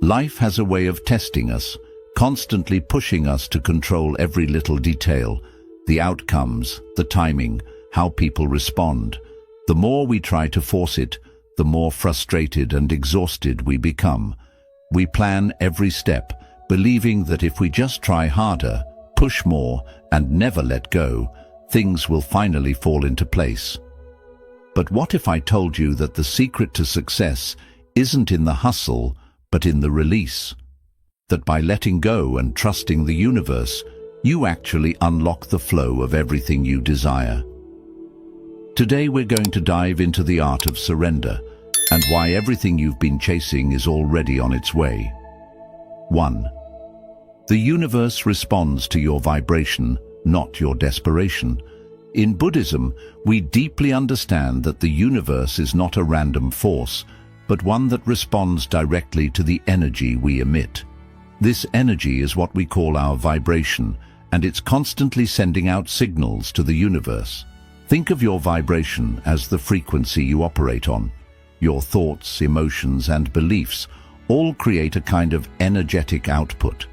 Life has a way of testing us, constantly pushing us to control every little detail, the outcomes, the timing, how people respond. The more we try to force it, the more frustrated and exhausted we become. We plan every step, believing that if we just try harder, push more, and never let go, things will finally fall into place. But what if I told you that the secret to success isn't in the hustle, but in the release? That by letting go and trusting the universe, you actually unlock the flow of everything you desire. Today we're going to dive into the art of surrender and why everything you've been chasing is already on its way. 1. The universe responds to your vibration, not your desperation. In Buddhism, we deeply understand that the universe is not a random force, but one that responds directly to the energy we emit. This energy is what we call our vibration, and it's constantly sending out signals to the universe. Think of your vibration as the frequency you operate on. Your thoughts, emotions, and beliefs all create a kind of energetic output.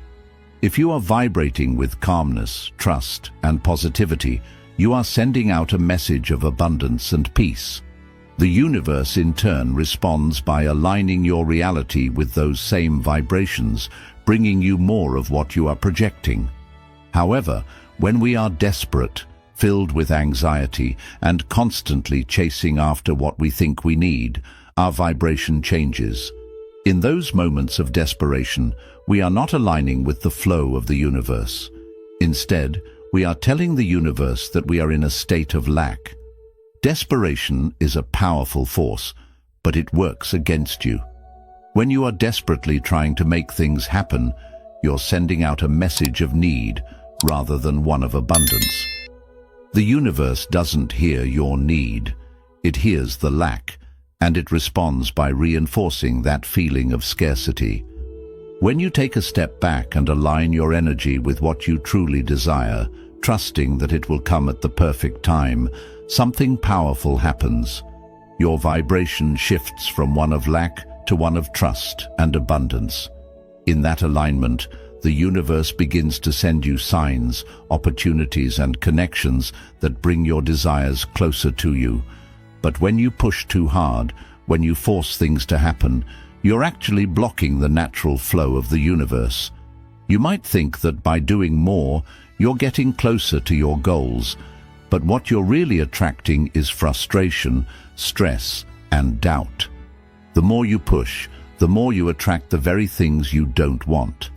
If you are vibrating with calmness, trust, and positivity, you are sending out a message of abundance and peace. The universe in turn responds by aligning your reality with those same vibrations, bringing you more of what you are projecting. However, when we are desperate, filled with anxiety, and constantly chasing after what we think we need, our vibration changes. In those moments of desperation, we are not aligning with the flow of the universe. Instead, we are telling the universe that we are in a state of lack. Desperation is a powerful force, but it works against you. When you are desperately trying to make things happen, you're sending out a message of need rather than one of abundance. The universe doesn't hear your need. It hears the lack, and it responds by reinforcing that feeling of scarcity. When you take a step back and align your energy with what you truly desire, trusting that it will come at the perfect time, something powerful happens. Your vibration shifts from one of lack to one of trust and abundance. In that alignment, the universe begins to send you signs, opportunities, and connections that bring your desires closer to you. But when you push too hard, when you force things to happen, you're actually blocking the natural flow of the universe. You might think that by doing more, you're getting closer to your goals, but what you're really attracting is frustration, stress, and doubt. The more you push, the more you attract the very things you don't want.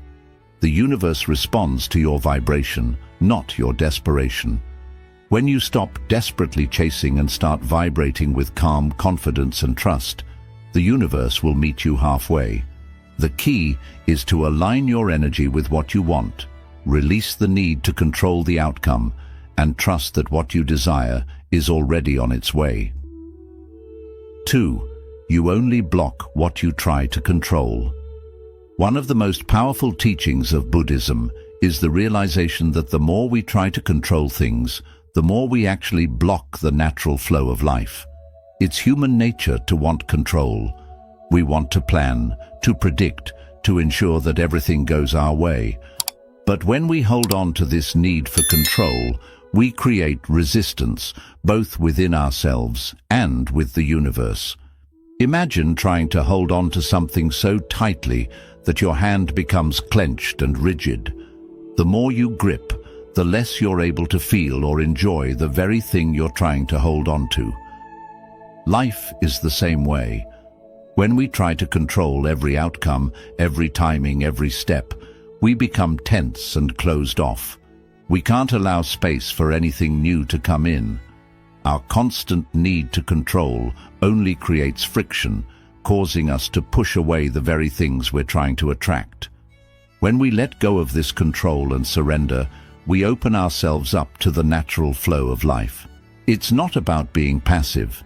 The universe responds to your vibration, not your desperation. When you stop desperately chasing and start vibrating with calm confidence and trust, the universe will meet you halfway. The key is to align your energy with what you want, release the need to control the outcome, and trust that what you desire is already on its way. 2. You only block what you try to control. One of the most powerful teachings of Buddhism is the realization that the more we try to control things, the more we actually block the natural flow of life. It's human nature to want control. We want to plan, to predict, to ensure that everything goes our way. But when we hold on to this need for control, we create resistance, both within ourselves and with the universe. Imagine trying to hold on to something so tightly that your hand becomes clenched and rigid. The more you grip, the less you're able to feel or enjoy the very thing you're trying to hold on to. Life is the same way. When we try to control every outcome, every timing, every step, we become tense and closed off. We can't allow space for anything new to come in. Our constant need to control only creates friction, causing us to push away the very things we're trying to attract. When we let go of this control and surrender, we open ourselves up to the natural flow of life. It's not about being passive.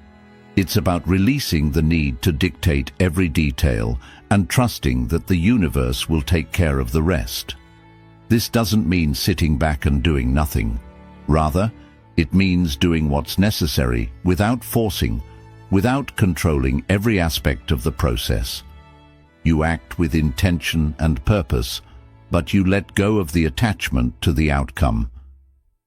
It's about releasing the need to dictate every detail and trusting that the universe will take care of the rest. This doesn't mean sitting back and doing nothing. Rather, it means doing what's necessary without forcing, without controlling every aspect of the process. You act with intention and purpose, but you let go of the attachment to the outcome.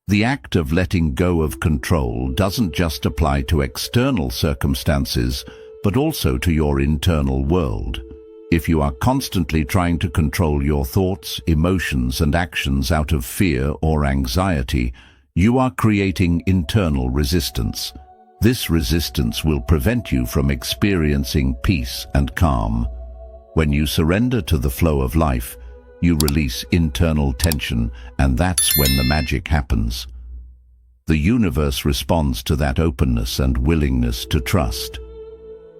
The act of letting go of control doesn't just apply to external circumstances, but also to your internal world. If you are constantly trying to control your thoughts, emotions, and actions out of fear or anxiety, you are creating internal resistance. This resistance will prevent you from experiencing peace and calm. When you surrender to the flow of life, you release internal tension, and that's when the magic happens. The universe responds to that openness and willingness to trust.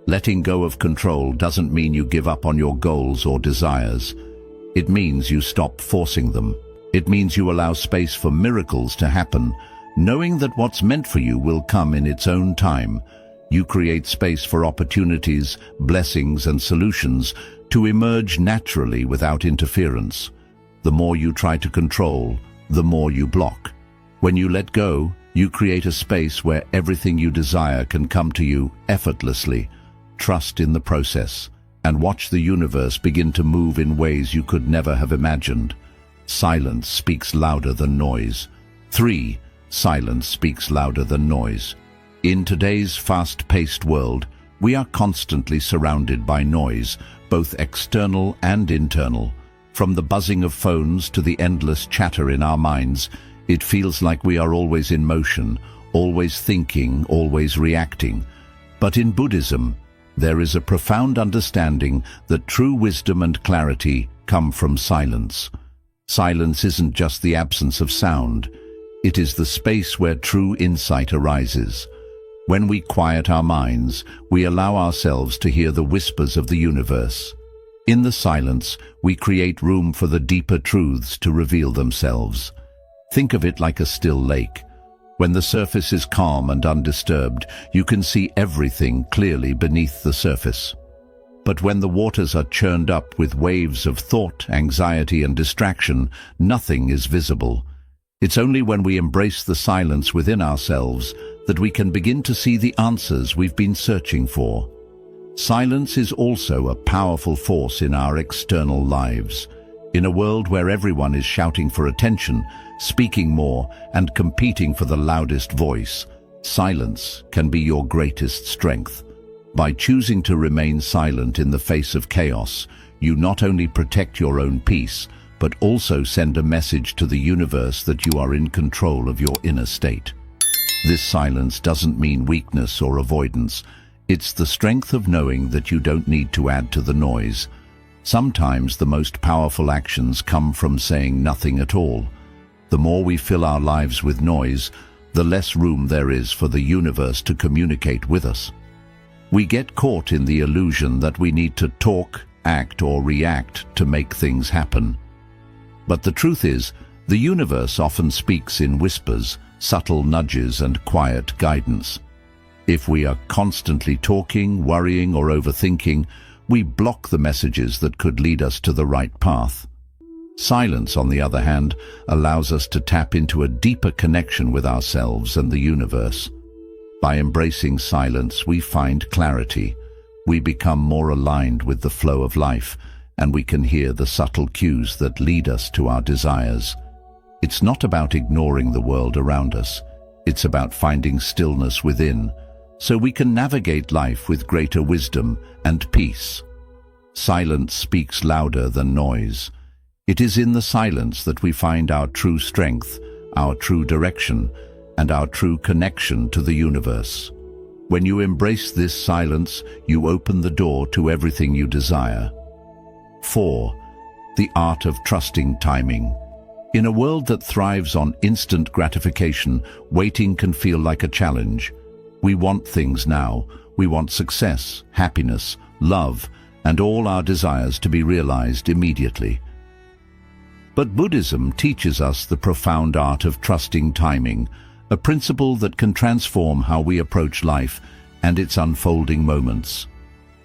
Letting go of control doesn't mean you give up on your goals or desires. It means you stop forcing them. It means you allow space for miracles to happen, knowing that what's meant for you will come in its own time. You create space for opportunities, blessings, and solutions to emerge naturally without interference. The more you try to control, the more you block. When you let go, you create a space where everything you desire can come to you effortlessly. Trust in the process, and watch the universe begin to move in ways you could never have imagined. Silence speaks louder than noise. 3. Silence speaks louder than noise. In today's fast-paced world, we are constantly surrounded by noise, both external and internal. From the buzzing of phones to the endless chatter in our minds, it feels like we are always in motion, always thinking, always reacting. But in Buddhism, there is a profound understanding that true wisdom and clarity come from silence. Silence isn't just the absence of sound. It is the space where true insight arises. When we quiet our minds, we allow ourselves to hear the whispers of the universe. In the silence, we create room for the deeper truths to reveal themselves. Think of it like a still lake. When the surface is calm and undisturbed, you can see everything clearly beneath the surface. But when the waters are churned up with waves of thought, anxiety, and distraction, nothing is visible. It's only when we embrace the silence within ourselves that we can begin to see the answers we've been searching for. Silence is also a powerful force in our external lives. In a world where everyone is shouting for attention, speaking more, and competing for the loudest voice, silence can be your greatest strength. By choosing to remain silent in the face of chaos, you not only protect your own peace, but also send a message to the universe that you are in control of your inner state. This silence doesn't mean weakness or avoidance. It's the strength of knowing that you don't need to add to the noise. Sometimes the most powerful actions come from saying nothing at all. The more we fill our lives with noise, the less room there is for the universe to communicate with us. We get caught in the illusion that we need to talk, act, or react to make things happen. But the truth is, the universe often speaks in whispers, subtle nudges, and quiet guidance. If we are constantly talking, worrying, or overthinking, we block the messages that could lead us to the right path. Silence, on the other hand, allows us to tap into a deeper connection with ourselves and the universe. By embracing silence, we find clarity. We become more aligned with the flow of life, and we can hear the subtle cues that lead us to our desires. It's not about ignoring the world around us. It's about finding stillness within, so we can navigate life with greater wisdom and peace. Silence speaks louder than noise. It is in the silence that we find our true strength, our true direction, and our true connection to the universe. When you embrace this silence, you open the door to everything you desire. 4. The art of trusting timing. In a world that thrives on instant gratification, waiting can feel like a challenge. We want things now. We want success, happiness, love, and all our desires to be realized immediately. But Buddhism teaches us the profound art of trusting timing, a principle that can transform how we approach life and its unfolding moments.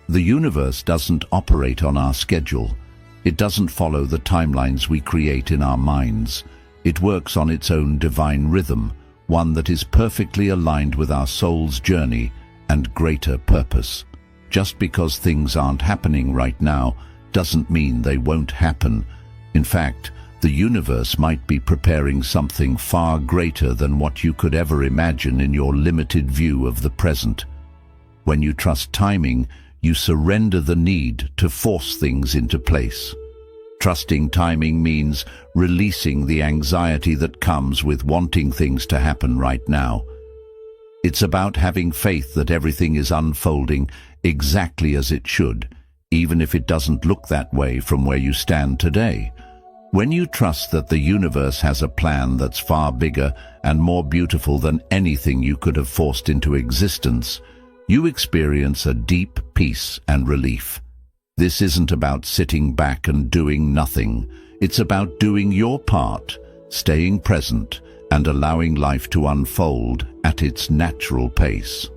The universe doesn't operate on our schedule. It doesn't follow the timelines we create in our minds. It works on its own divine rhythm, one that is perfectly aligned with our soul's journey and greater purpose. Just because things aren't happening right now doesn't mean they won't happen. In fact, the universe might be preparing something far greater than what you could ever imagine in your limited view of the present. When you trust timing, you surrender the need to force things into place. Trusting timing means releasing the anxiety that comes with wanting things to happen right now. It's about having faith that everything is unfolding exactly as it should, even if it doesn't look that way from where you stand today. When you trust that the universe has a plan that's far bigger and more beautiful than anything you could have forced into existence, you experience a deep peace and relief. This isn't about sitting back and doing nothing. It's about doing your part, staying present, and allowing life to unfold at its natural pace.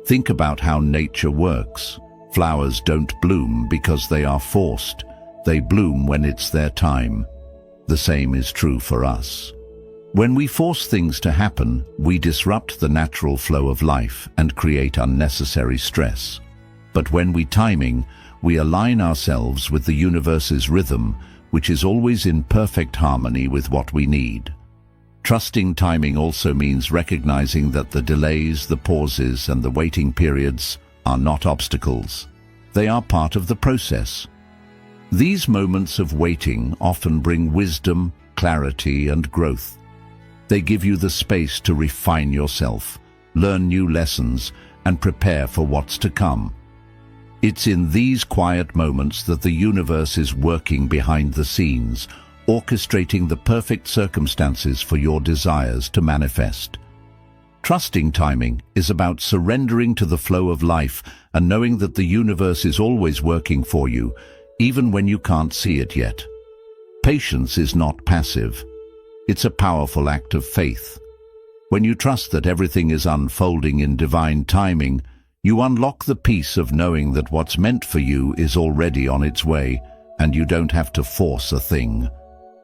Think about how nature works. Flowers don't bloom because they are forced. They bloom when it's their time. The same is true for us. When we force things to happen, we disrupt the natural flow of life and create unnecessary stress. But when we timing, we align ourselves with the universe's rhythm, which is always in perfect harmony with what we need. Trusting timing also means recognizing that the delays, the pauses, and the waiting periods are not obstacles. They are part of the process. These moments of waiting often bring wisdom, clarity, and growth. They give you the space to refine yourself, learn new lessons, and prepare for what's to come. It's in these quiet moments that the universe is working behind the scenes, orchestrating the perfect circumstances for your desires to manifest. Trusting timing is about surrendering to the flow of life and knowing that the universe is always working for you, even when you can't see it yet. Patience is not passive. It's a powerful act of faith. When you trust that everything is unfolding in divine timing, you unlock the peace of knowing that what's meant for you is already on its way, and you don't have to force a thing.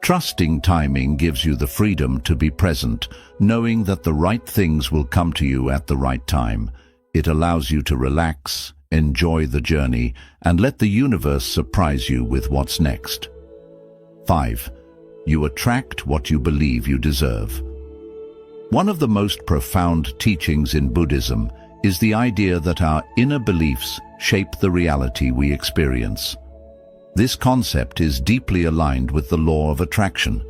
Trusting timing gives you the freedom to be present, knowing that the right things will come to you at the right time. It allows you to relax, enjoy the journey, and let the universe surprise you with what's next. 5. You attract what you believe you deserve. One of the most profound teachings in Buddhism is the idea that our inner beliefs shape the reality we experience. This concept is deeply aligned with the law of attraction,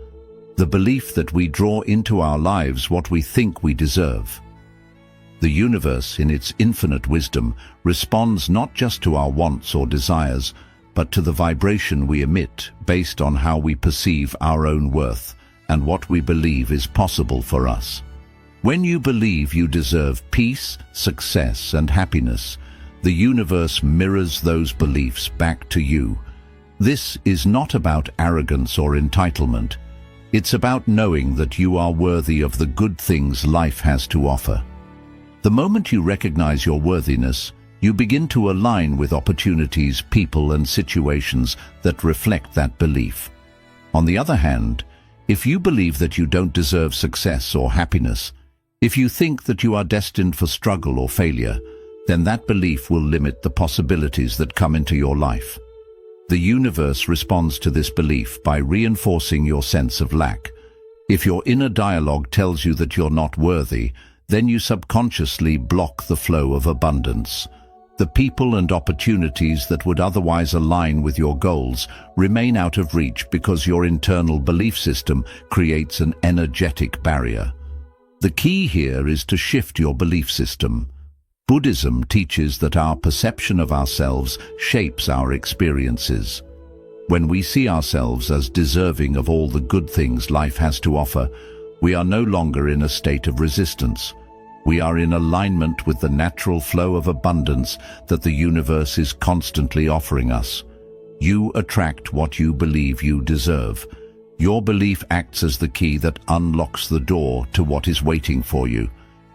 the belief that we draw into our lives what we think we deserve. The universe, in its infinite wisdom, responds not just to our wants or desires, but to the vibration we emit based on how we perceive our own worth and what we believe is possible for us. When you believe you deserve peace, success, and happiness, the universe mirrors those beliefs back to you. This is not about arrogance or entitlement. It's about knowing that you are worthy of the good things life has to offer. The moment you recognize your worthiness, you begin to align with opportunities, people, and situations that reflect that belief. On the other hand, if you believe that you don't deserve success or happiness, if you think that you are destined for struggle or failure, then that belief will limit the possibilities that come into your life. The universe responds to this belief by reinforcing your sense of lack. If your inner dialogue tells you that you're not worthy, then you subconsciously block the flow of abundance. The people and opportunities that would otherwise align with your goals remain out of reach because your internal belief system creates an energetic barrier. The key here is to shift your belief system. Buddhism teaches that our perception of ourselves shapes our experiences. When we see ourselves as deserving of all the good things life has to offer, we are no longer in a state of resistance. We are in alignment with the natural flow of abundance that the universe is constantly offering us. You attract what you believe you deserve. Your belief acts as the key that unlocks the door to what is waiting for you.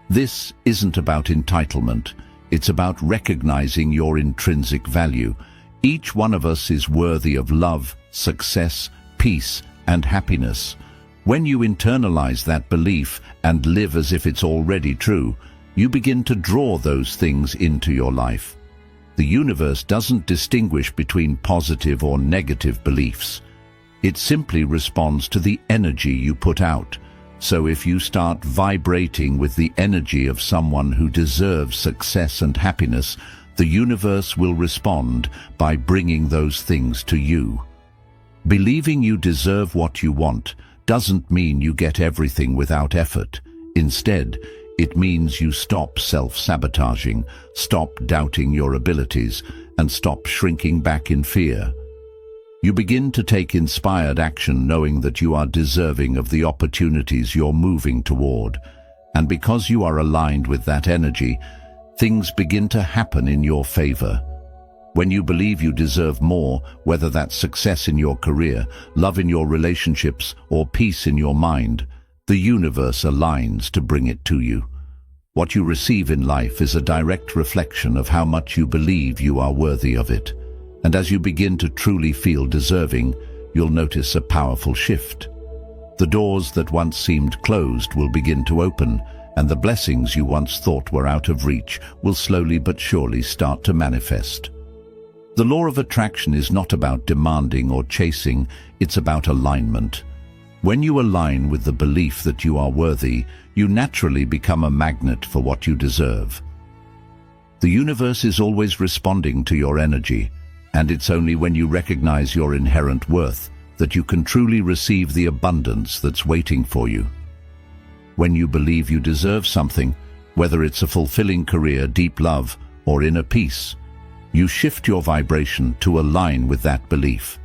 This isn't about entitlement. It's about recognizing your intrinsic value. Each one of us is worthy of love, success, peace, and happiness. When you internalize that belief and live as if it's already true, you begin to draw those things into your life. The universe doesn't distinguish between positive or negative beliefs. It simply responds to the energy you put out. So if you start vibrating with the energy of someone who deserves success and happiness, the universe will respond by bringing those things to you. Believing you deserve what you want doesn't mean you get everything without effort. Instead, it means you stop self-sabotaging, stop doubting your abilities, and stop shrinking back in fear. You begin to take inspired action knowing that you are deserving of the opportunities you're moving toward. And because you are aligned with that energy, things begin to happen in your favor. When you believe you deserve more, whether that's success in your career, love in your relationships, or peace in your mind, the universe aligns to bring it to you. What you receive in life is a direct reflection of how much you believe you are worthy of it. And as you begin to truly feel deserving, you'll notice a powerful shift. The doors that once seemed closed will begin to open, and the blessings you once thought were out of reach will slowly but surely start to manifest. The law of attraction is not about demanding or chasing, it's about alignment. When you align with the belief that you are worthy, you naturally become a magnet for what you deserve. The universe is always responding to your energy, and it's only when you recognize your inherent worth that you can truly receive the abundance that's waiting for you. When you believe you deserve something, whether it's a fulfilling career, deep love, or inner peace, you shift your vibration to align with that belief.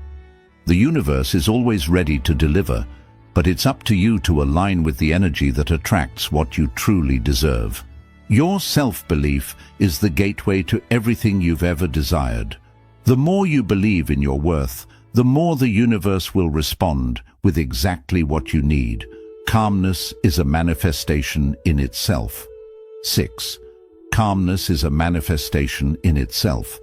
The universe is always ready to deliver, but it's up to you to align with the energy that attracts what you truly deserve. Your self-belief is the gateway to everything you've ever desired. The more you believe in your worth, the more the universe will respond with exactly what you need. Calmness is a manifestation in itself. 6. Calmness is a manifestation in itself.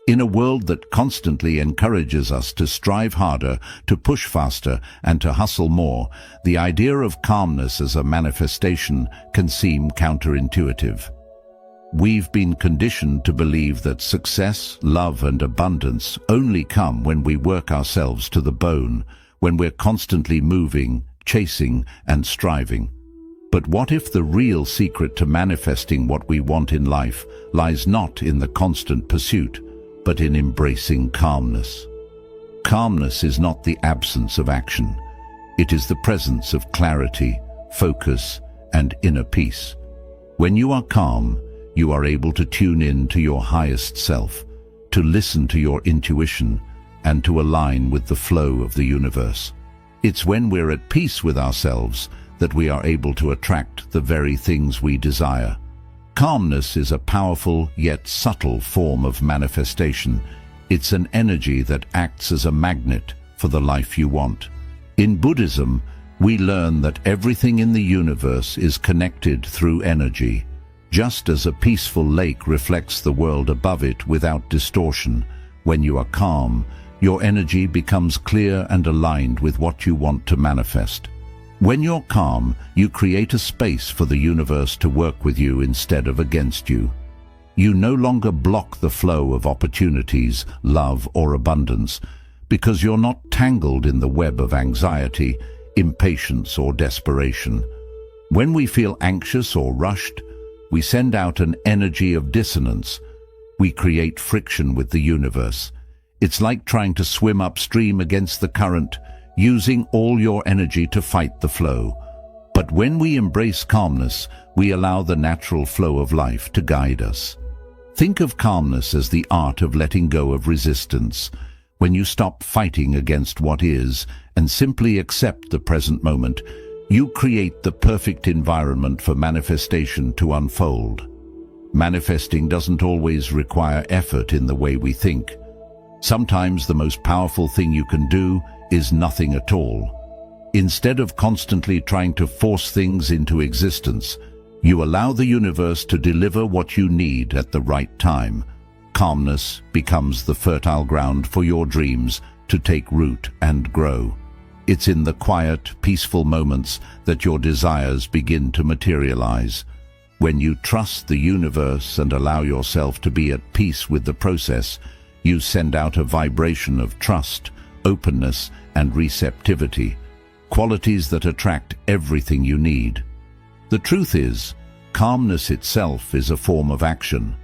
In a world that constantly encourages us to strive harder, to push faster, and to hustle more, the idea of calmness as a manifestation can seem counterintuitive. We've been conditioned to believe that success, love, and abundance only come when we work ourselves to the bone, when we're constantly moving, chasing, and striving. But what if the real secret to manifesting what we want in life lies not in the constant pursuit, but in embracing calmness? Calmness is not the absence of action. It is the presence of clarity, focus, and inner peace. When you are calm, you are able to tune in to your highest self, to listen to your intuition, and to align with the flow of the universe. It's when we're at peace with ourselves that we are able to attract the very things we desire. Calmness is a powerful yet subtle form of manifestation. It's an energy that acts as a magnet for the life you want. In Buddhism, we learn that everything in the universe is connected through energy. Just as a peaceful lake reflects the world above it without distortion, when you are calm, your energy becomes clear and aligned with what you want to manifest. When you're calm, you create a space for the universe to work with you instead of against you. You no longer block the flow of opportunities, love, or abundance, because you're not tangled in the web of anxiety, impatience, or desperation. When we feel anxious or rushed, we send out an energy of dissonance. We create friction with the universe. It's like trying to swim upstream against the current, using all your energy to fight the flow. But when we embrace calmness, we allow the natural flow of life to guide us. Think of calmness as the art of letting go of resistance. When you stop fighting against what is and simply accept the present moment, you create the perfect environment for manifestation to unfold. Manifesting doesn't always require effort in the way we think. Sometimes the most powerful thing you can do is nothing at all. Instead of constantly trying to force things into existence, you allow the universe to deliver what you need at the right time. Calmness becomes the fertile ground for your dreams to take root and grow. It's in the quiet, peaceful moments that your desires begin to materialize. When you trust the universe and allow yourself to be at peace with the process, you send out a vibration of trust, openness, and receptivity, qualities that attract everything you need. The truth is, calmness itself is a form of action.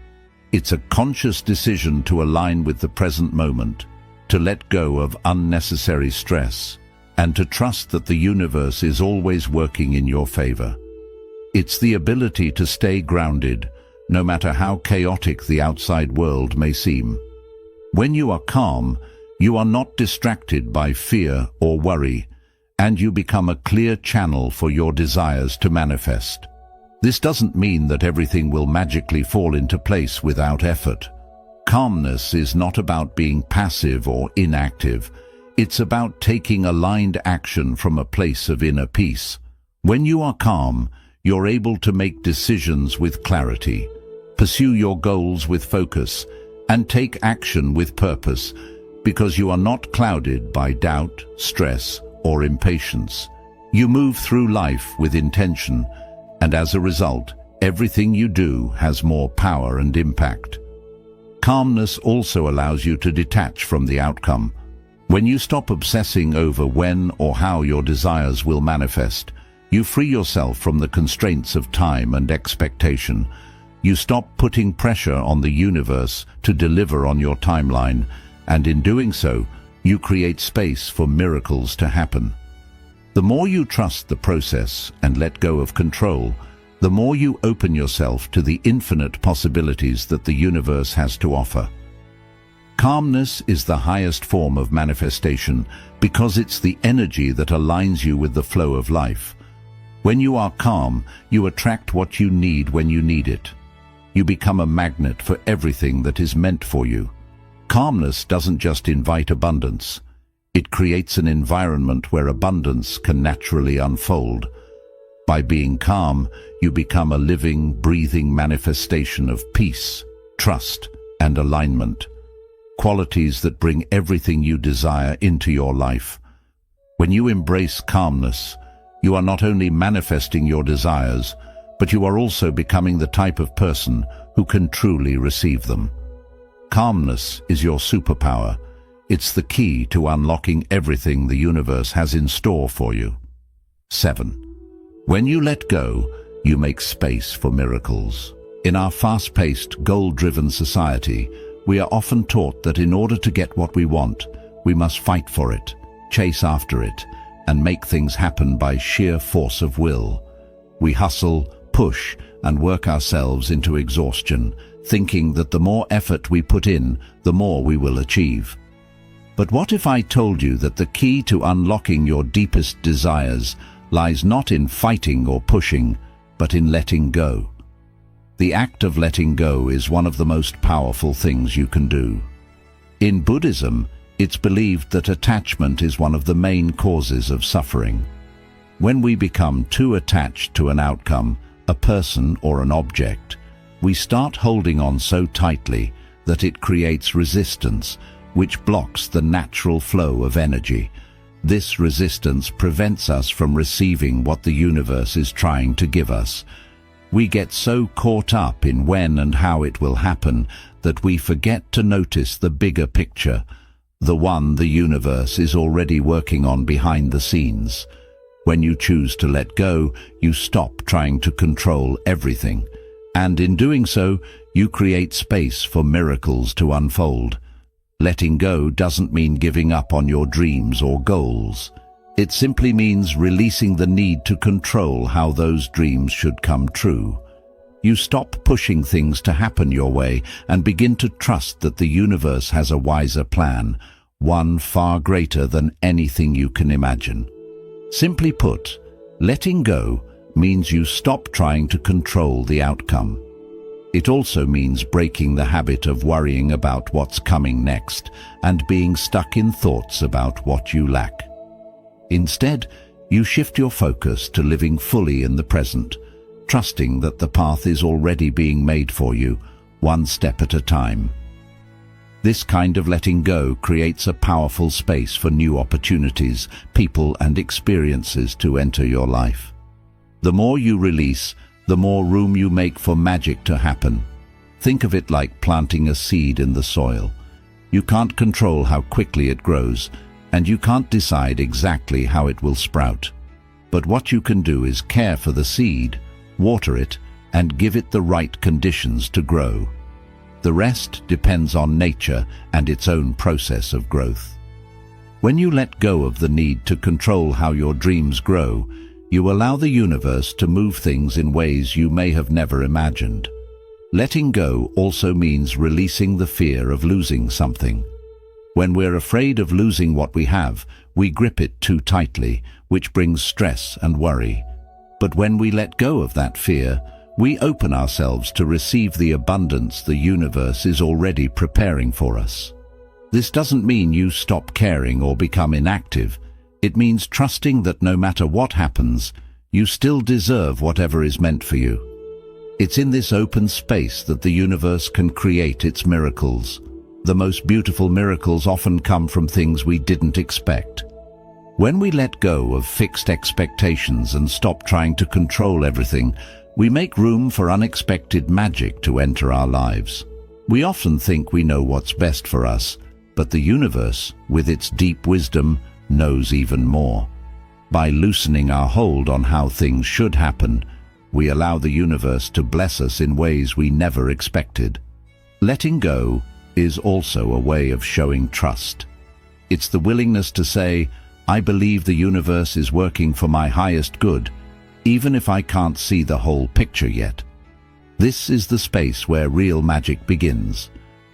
It's a conscious decision to align with the present moment, to let go of unnecessary stress, and to trust that the universe is always working in your favor. It's the ability to stay grounded, no matter how chaotic the outside world may seem. When you are calm, you are not distracted by fear or worry, and you become a clear channel for your desires to manifest. This doesn't mean that everything will magically fall into place without effort. Calmness is not about being passive or inactive. It's about taking aligned action from a place of inner peace. When you are calm, you're able to make decisions with clarity, pursue your goals with focus, and take action with purpose, because you are not clouded by doubt, stress, or impatience. You move through life with intention, and as a result, everything you do has more power and impact. Calmness also allows you to detach from the outcome. When you stop obsessing over when or how your desires will manifest, you free yourself from the constraints of time and expectation. You stop putting pressure on the universe to deliver on your timeline, and in doing so, you create space for miracles to happen. The more you trust the process and let go of control, the more you open yourself to the infinite possibilities that the universe has to offer. Calmness is the highest form of manifestation because it's the energy that aligns you with the flow of life. When you are calm, you attract what you need when you need it. You become a magnet for everything that is meant for you. Calmness doesn't just invite abundance. It creates an environment where abundance can naturally unfold. By being calm, you become a living, breathing manifestation of peace, trust, and alignment. Qualities that bring everything you desire into your life. When you embrace calmness, you are not only manifesting your desires, but you are also becoming the type of person who can truly receive them. Calmness is your superpower. It's the key to unlocking everything the universe has in store for you. 7. When you let go, you make space for miracles. In our fast-paced, goal-driven society, we are often taught that in order to get what we want, we must fight for it, chase after it, and make things happen by sheer force of will. We hustle, push, and work ourselves into exhaustion, thinking that the more effort we put in, the more we will achieve. But what if I told you that the key to unlocking your deepest desires lies not in fighting or pushing, but in letting go? The act of letting go is one of the most powerful things you can do. In Buddhism, it's believed that attachment is one of the main causes of suffering. When we become too attached to an outcome, a person or an object, we start holding on so tightly that it creates resistance, which blocks the natural flow of energy. This resistance prevents us from receiving what the universe is trying to give us. We get so caught up in when and how it will happen that we forget to notice the bigger picture, the one the universe is already working on behind the scenes. When you choose to let go, you stop trying to control everything, and in doing so, you create space for miracles to unfold. Letting go doesn't mean giving up on your dreams or goals. It simply means releasing the need to control how those dreams should come true. You stop pushing things to happen your way and begin to trust that the universe has a wiser plan, one far greater than anything you can imagine. Simply put, letting go means you stop trying to control the outcome. It also means breaking the habit of worrying about what's coming next and being stuck in thoughts about what you lack. Instead, you shift your focus to living fully in the present, trusting that the path is already being made for you, one step at a time. This kind of letting go creates a powerful space for new opportunities, people, and experiences to enter your life. The more you release, the more room you make for magic to happen. Think of it like planting a seed in the soil. You can't control how quickly it grows, and you can't decide exactly how it will sprout. But what you can do is care for the seed, water it, and give it the right conditions to grow. The rest depends on nature and its own process of growth. When you let go of the need to control how your dreams grow, you allow the universe to move things in ways you may have never imagined. Letting go also means releasing the fear of losing something. When we're afraid of losing what we have, we grip it too tightly, which brings stress and worry. But when we let go of that fear, we open ourselves to receive the abundance the universe is already preparing for us. This doesn't mean you stop caring or become inactive. It means trusting that no matter what happens, you still deserve whatever is meant for you. It's in this open space that the universe can create its miracles. The most beautiful miracles often come from things we didn't expect. When we let go of fixed expectations and stop trying to control everything, we make room for unexpected magic to enter our lives. We often think we know what's best for us, but the universe, with its deep wisdom, knows even more. By loosening our hold on how things should happen, we allow the universe to bless us in ways we never expected. Letting go is also a way of showing trust. It's the willingness to say, I believe the universe is working for my highest good, even if I can't see the whole picture yet. This is the space where real magic begins.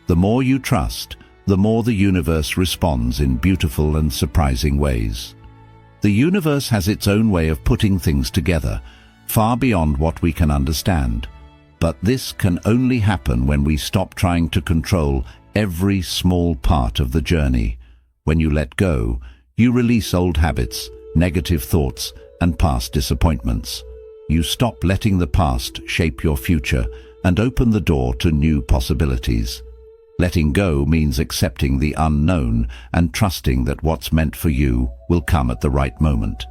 The more you trust, the more the universe responds in beautiful and surprising ways. The universe has its own way of putting things together, far beyond what we can understand. But this can only happen when we stop trying to control every small part of the journey. When you let go, you release old habits, negative thoughts, and past disappointments. You stop letting the past shape your future and open the door to new possibilities. Letting go means accepting the unknown and trusting that what's meant for you will come at the right moment.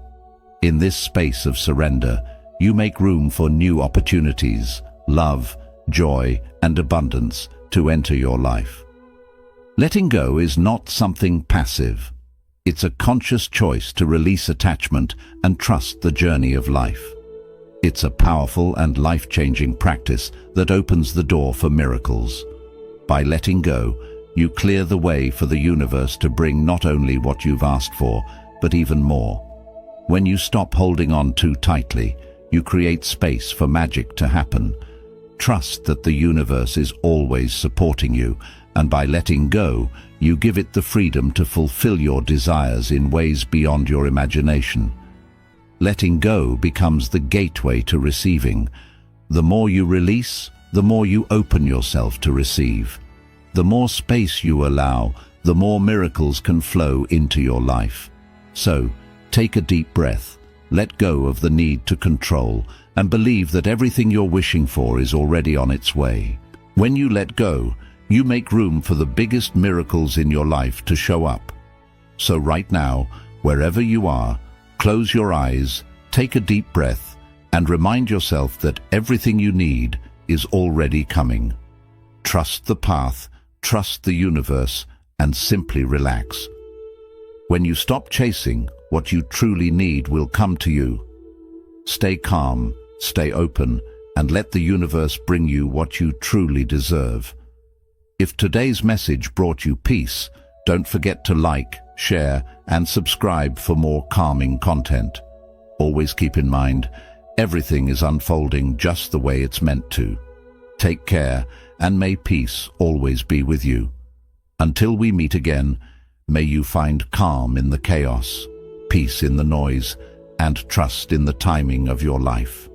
In this space of surrender, you make room for new opportunities, love, joy, and abundance to enter your life. Letting go is not something passive. It's a conscious choice to release attachment and trust the journey of life. It's a powerful and life-changing practice that opens the door for miracles. By letting go, you clear the way for the universe to bring not only what you've asked for, but even more. When you stop holding on too tightly, you create space for magic to happen. Trust that the universe is always supporting you, and by letting go, you give it the freedom to fulfill your desires in ways beyond your imagination. Letting go becomes the gateway to receiving. The more you release, the more you open yourself to receive. The more space you allow, the more miracles can flow into your life. So, take a deep breath, let go of the need to control, and believe that everything you're wishing for is already on its way. When you let go, you make room for the biggest miracles in your life to show up. So right now, wherever you are, close your eyes, take a deep breath, and remind yourself that everything you need is already coming. Trust the path, trust the universe, and simply relax. When you stop chasing, what you truly need will come to you. Stay calm, stay open, and let the universe bring you what you truly deserve. If today's message brought you peace, don't forget to like, share, and subscribe for more calming content. Always keep in mind, everything is unfolding just the way it's meant to. Take care, and may peace always be with you. Until we meet again, may you find calm in the chaos, peace in the noise, and trust in the timing of your life.